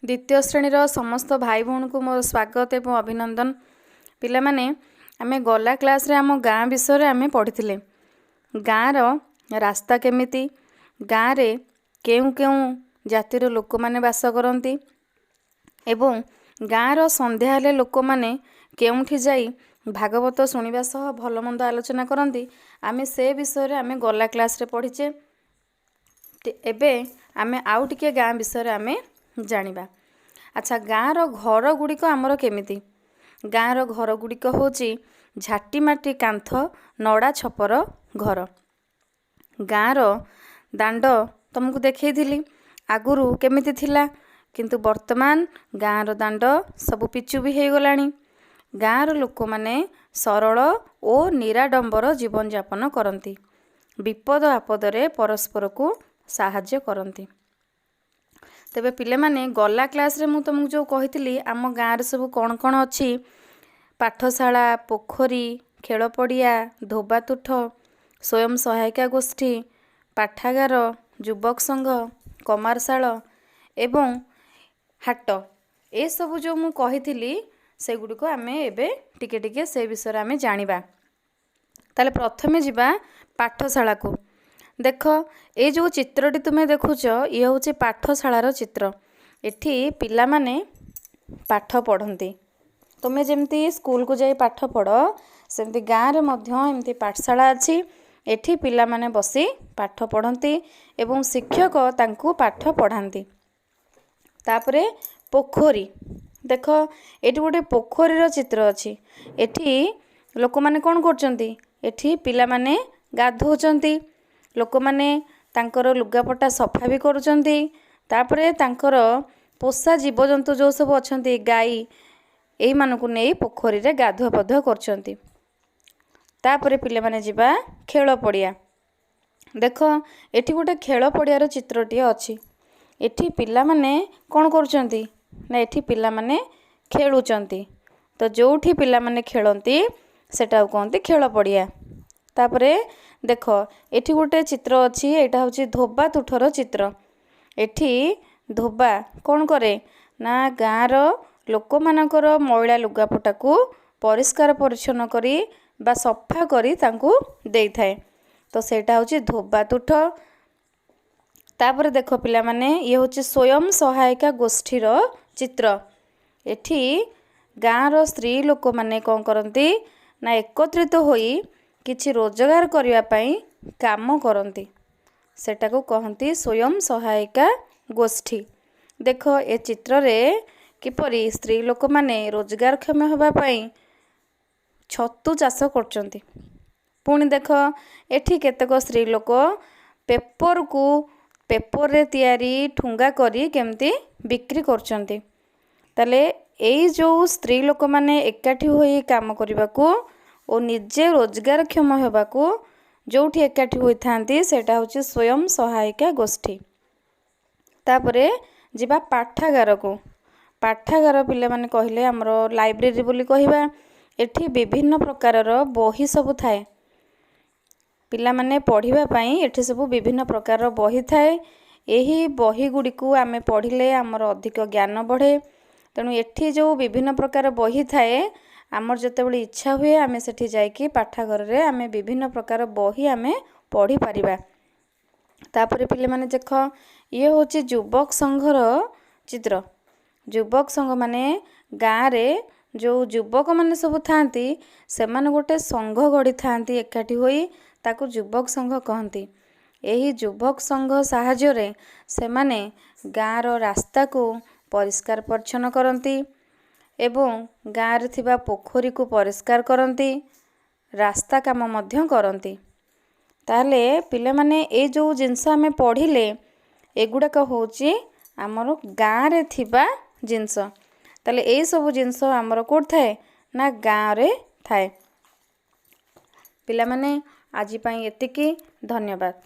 द्वितीय श्रेणीर समस्त भाई भौणी को मोर स्वागत एवं अभिनंदन। पिला माने आमे गला क्लास रे आम गाँ विषय आमे पढ़ी गाँर रास्ता केमिति गाँ रे केउ केउ जातिर लोक माने बास करती एवं गाँर संध्या हेले लोक माने केउठी जाई भागवत शुणिबा सह भल मंद आलोचना करती। आमे से विषय आमे गला क्लास रे पढ़ीचे। एबे आमे आउ टिके गाँ विषय आमे जानिबा। अच्छा, गाँर घर गुड़िक आमर केमिति? गाँर घर गुड़िक होची झाटी माटी कांथ नड़ा छपर घर। गाँर दांड तुमको देखैथिली आगुरु केमिति थिला, किंतु वर्तमान गाँर दांड सबु पिचु भी हो गलानी। गाँर लोक माने सरल और निराडंबर जीवन यापन करती, विपद आपदरे परस्पर को साहाय्य करती। तेबे पिले माने गला क्लास रे मु तुमको जो कही आम गाँव सब कौन कौन अच्छी पाठशाला, पोखरी, खेल पड़िया, धोबा तुठ, स्वयं सहायिका गोष्ठी, पाठागार, युवक संघ, कमारशाल एवं हाट ए सब जो मु कही से गुड़िक आमे एबे टिके टिके से विषय आमे जानिबा। ताले प्रथमे जिबा पाठशाला को। देख ये जो चित्रटी तुम्हें देखुच ये हूँ पाठशालार चित्र। एठी पिला माने पाठ पढ़ती। तुम्हें जमती स्कूल को जाई पाठ पढ़ सेमती गाँव रे मध्य एमती पाठशाला अच्छी। एठी पिला माने बसी पाठ पढ़ती एवं शिक्षक तांकु पाठ पढ़ाती। तापरे पोखरी देख एठी गोटे पोखरीर चित्र अच्छी। एठी लोक माने कौन करचंती, एठी पिला माने गाधोचंती, लोक माने तांकर लुगापटा सफा भी करुचंती। तापरे तांकर पोषा जीवजंतु जो सब अछंती गाई एही मानकु नेई पोखरी रे गाधुआ पाधुआ करचंती। तापरे पिले माने जिबा खेल पड़िया। देख एठी गोटे खेल पड़ियार चित्रटी अछि। एठी पिला माने कोन करुचंती ना एठी पिला माने खेलुचंती। तो जोठी पिला माने खेलंती सेटा कहंती खेल पड़िया। तापरे देख एठी गोटे चित्र अच्छी, एटा हूँ धोबा तुठर चित्र। एठी धोबा कौन करे ना गाँर लोक मानकर मैला लुगापटा को परिष्कार परिच्छन्न करी बा सफा करी तांकु देई थाए। तो सेटा हूँ धोबा तुठ। तापर देख पिला माने ये हूँ स्वयं सहायिका गोष्ठीर चित्र। एठी गाँर स्त्री लोक माने कौन करती ना एकत्रित होई किछि रोजगार करने पाई काम करती, सेटा को कहती स्वयं सहायिका गोष्ठी। देख ए चित्र रे किपरि स्त्री लोक माने रोजगारक्षम होबा पाई छतु चाष करचंती। पुणी देख एठी केतेक स्त्री लोक पेपर रे तैयारी ठुंगा करी केमती बिक्री करचंती। ताले एई जो स्त्री लोक माने एकाठी होई काम करबाकू और निजे रोजगारक्षम होबाकू जोठी एकाठी होइथांती सेटा होची स्वयं सहायिका गोष्ठी। तापरे जिबा पाठागार को। पाठागार पिले माने कहिले हमरो लाइब्रेरी बोली कहिबा। एठी विभिन्न प्रकारर बही सब थाए। पिला माने पढ़िबा पई एठी सब विभिन्न प्रकारर बही थाए। एही बही गुडी को आमे पढ़िले हमर अधिक ज्ञान बढ़े। तेणु एठी जो विभिन्न प्रकार बही थाए आमर जतेबेले इच्छा हुए आमे सेठी जाइकी पाठागार रे आमे विभिन्न प्रकार बही आमे पढ़ी पारिबा। तापरे पिले माने देख ये होची युवक संघर चित्र। युवक संघ माने गाँ रे जो युवक माने सब थांती सेमाने गोटे संघ गढ़ी थांती एकाठी होई ताकू युवक संघ कहती। एही युवक संघ साहाय्य रे सेमाने गाँर रास्ता को परिष्कार परिच्छन्न करती एवं गाँव रे थिबा पोखरी को परिष्कार करती, रास्ता काम मध्य करती। ताले पिले माने ए जो जिनस आमे पढ़िले एगुड़ाक होची आमर गाँव रे थिबा जिनस। ताले ए सब जिनस आमर कोड थाए ना गाँव रे थाए। पिला माने आजि पई एतिकी। धन्यवाद।